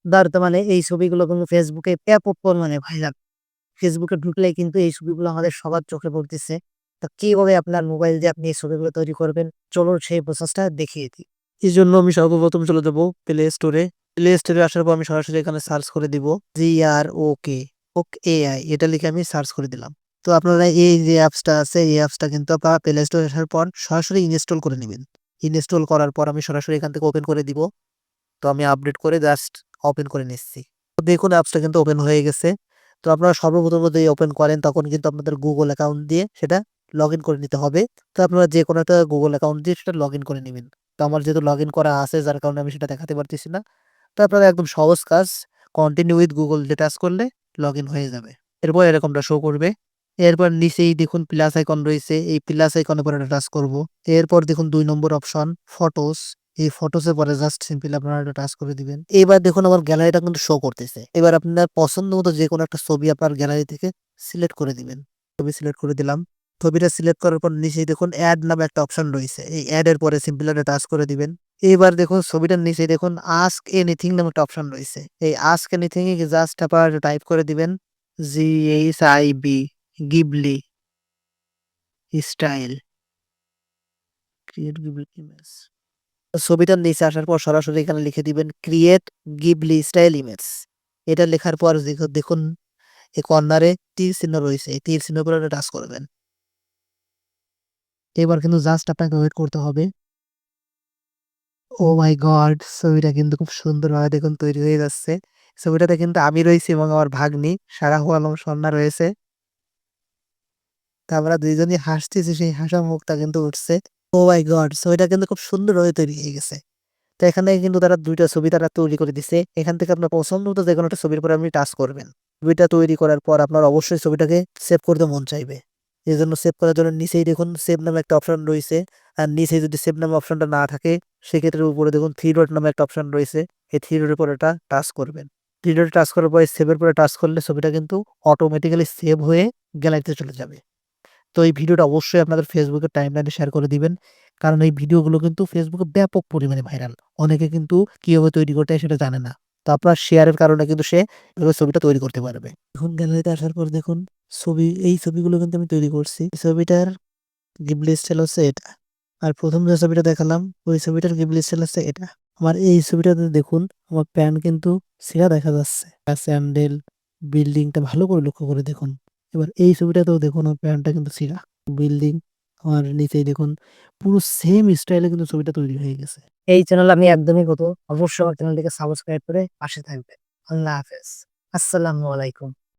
বর্তমানে এই ছবিগুলো কিন্তু ফেসবুকে ব্যাপক পরিমাণে ভাইরাল। ফেসবুকে ঢুকলেই কিন্তু এই ছবিগুলো আমাদের সবার চোখে পড়তেছে। তো কিভাবে আপনার মোবাইল দিয়ে আপনি এই ছবিগুলো তৈরি করবেন? চলুন সেই প্রসেসটা দেখিয়ে দিই। এজন্য আমি সর্বপ্রথম চলে যাব প্লে স্টোরে। প্লে স্টোরে আসার পর আমি সরাসরি এখানে সার্চ করে দিব GROK AI এটা লিখে আমি সার্চ করে দিলাম। তো আপনারা এই যে অ্যাপসটা আছে এই অ্যাপসটা কিন্তু আপনারা প্লে স্টোরে আসার পর সরাসরি ইনস্টল করে নিবেন। ইনস্টল করার পর আমি সরাসরি এখান থেকে ওপেন করে দিব। তো আমি আপডেট করে জাস্ট ওপেন করে নিচ্ছি। তো দেখুন অ্যাপসটা কিন্তু ওপেন হয়ে গেছে। তো আপনারা সর্বপ্রথম যদি ওপেন করেন তখন কিন্তু আপনাদের Google অ্যাকাউন্ট দিয়ে সেটা লগইন করে নিতে হবে। তো আপনারা যেকোনো একটা Google অ্যাকাউন্ট দিয়ে সেটা লগইন করে নিবেন। তো আমার যেহেতু লগইন করা আছে যার কারণে আমি সেটা দেখাতে পারতেছি না। তো আপনারা একদম সহজ কাজ কন্টিনিউ উইথ Google দিয়ে টাচ করলে লগইন হয়ে যাবে। এরপর এরকমটা শো করবে। এরপর নিচেই দেখুন প্লাস আইকন রয়েছে। এই প্লাস আইকনের উপরে একটা টাচ করব। এরপর দেখুন ২ নম্বর অপশন ফটোস। এই ফটোসের পরে জাস্ট সিম্পলি আপনারা এটা টাচ করে দিবেন। এবার দেখুন আমার গ্যালারিটা কিন্তু শো করতেছে। এবার আপনার পছন্দ মতো যেকোনো একটা ছবি আপনার গ্যালারি থেকে সিলেক্ট করে দিবেন। ছবি সিলেক্ট করে দিলাম। ছবিটা সিলেক্ট করার পর নিচেই দেখুন এড নামে একটা অপশন রয়েছে। এই এড এর পরে সিম্পলি এটা টাচ করে দিবেন। এবার দেখুন ছবিটার নিচেই দেখুন আস্ক এনিথিং নামে একটা অপশন রয়েছে। এই আস্ক এনিথিং এ জাস্ট আপনারা টাইপ করে দিবেন GHIB Ghibli style create Ghibli image. ছবিটার নিচে আসার পর সরাসরি এখানে লিখে দিবেন ক্রিয়েট গিবলি স্টাইল ইমেজ। এটা লেখার পর দেখুন এই কর্নারে তীর চিহ্ন রয়েছে। এই তীর চিহ্নের উপরে টাচ করবেন। এবার কিন্তু জাস্ট আপনাকে ওয়েট করতে হবে। ও মাই গড! ছবিটা কিন্তু খুব সুন্দরভাবে দেখুন তৈরি হয়ে যাচ্ছে। ছবিটাতে কিন্তু আমি রয়েছি এবং আমার ভাগ্নি সারাহ আলম স্বর্ণা রয়েছে। তো আমরা ২ জনই হাসতেছি সেই হাসা মুখটা কিন্তু উঠছে। ও মাই গড! ছবিটা কিন্তু খুব সুন্দরভাবে তৈরি হয়ে গেছে। তো এখানে কিন্তু তারা ২ টা ছবি তারা তৈরি করে দিছে। এখান থেকে আপনার পছন্দ মতো যেকোনো একটা ছবির উপরে আপনি টাচ করবেন। ছবিটা তৈরি করার পর আপনার অবশ্যই ছবিটাকে সেভ করতে মন চাইবে। এজন্য সেভ করার জন্য নিচেই দেখুন সেভ নামে একটা অপশন রয়েছে। আর নিচে যদি সেভ নামে অপশনটা না থাকে সেক্ষেত্রে উপরে দেখুন 3 ডট নামে একটা অপশন রয়েছে। এই 3 ডটের উপরে এটা টাচ করবেন। 3 ডটে টাচ করার পরে সেভ এর উপরে টাচ করলে ছবিটা কিন্তু অটোমেটিক্যালি সেভ হয়ে গ্যালারিতে চলে যাবে। তো এই ভিডিওটা অবশ্যই আপনাদের ফেসবুকের টাইমলাইনে শেয়ার করে দিবেন। কারণ এই ভিডিওগুলো কিন্তু ফেসবুকে ব্যাপক পরিমাণে ভাইরাল। অনেকে কিন্তু কিভাবে তৈরি করতে হয় সেটা জানে না। তো আপনার শেয়ারের কারণে কিন্তু সে এভাবে ছবিটা তৈরি করতে পারবে। এখন গ্যালারিতে আসার পর দেখুন এই ছবিগুলো কিন্তু আমি তৈরি করছি। এই ছবিটার গিবলি স্টাইল হচ্ছে এটা। আর ১ম যে ছবিটা দেখালাম ওই ছবিটার গিবলি স্টাইল হচ্ছে এটা। আমার এই ছবিটাতে দেখুন আমার প্যান্ট কিন্তু ছেঁড়া দেখা যাচ্ছে। আর স্যান্ডেল, বিল্ডিংটা ভালো করে লক্ষ্য করে দেখুন। এবার এই ছবিটাতেও দেখুন আমার প্যান্টটা কিন্তু ছিঁড়া। বিল্ডিং আর নিচেই দেখুন পুরো সেম স্টাইলে কিন্তু ছবিটা তৈরি হয়ে গেছে। এই চ্যানেল আমি একদমই নতুন। অবশ্যই আমার চ্যানেলটিকে সাবস্ক্রাইব করে পাশে থাকবেন। আল্লাহ হাফেজ। আসসালামু আলাইকুম।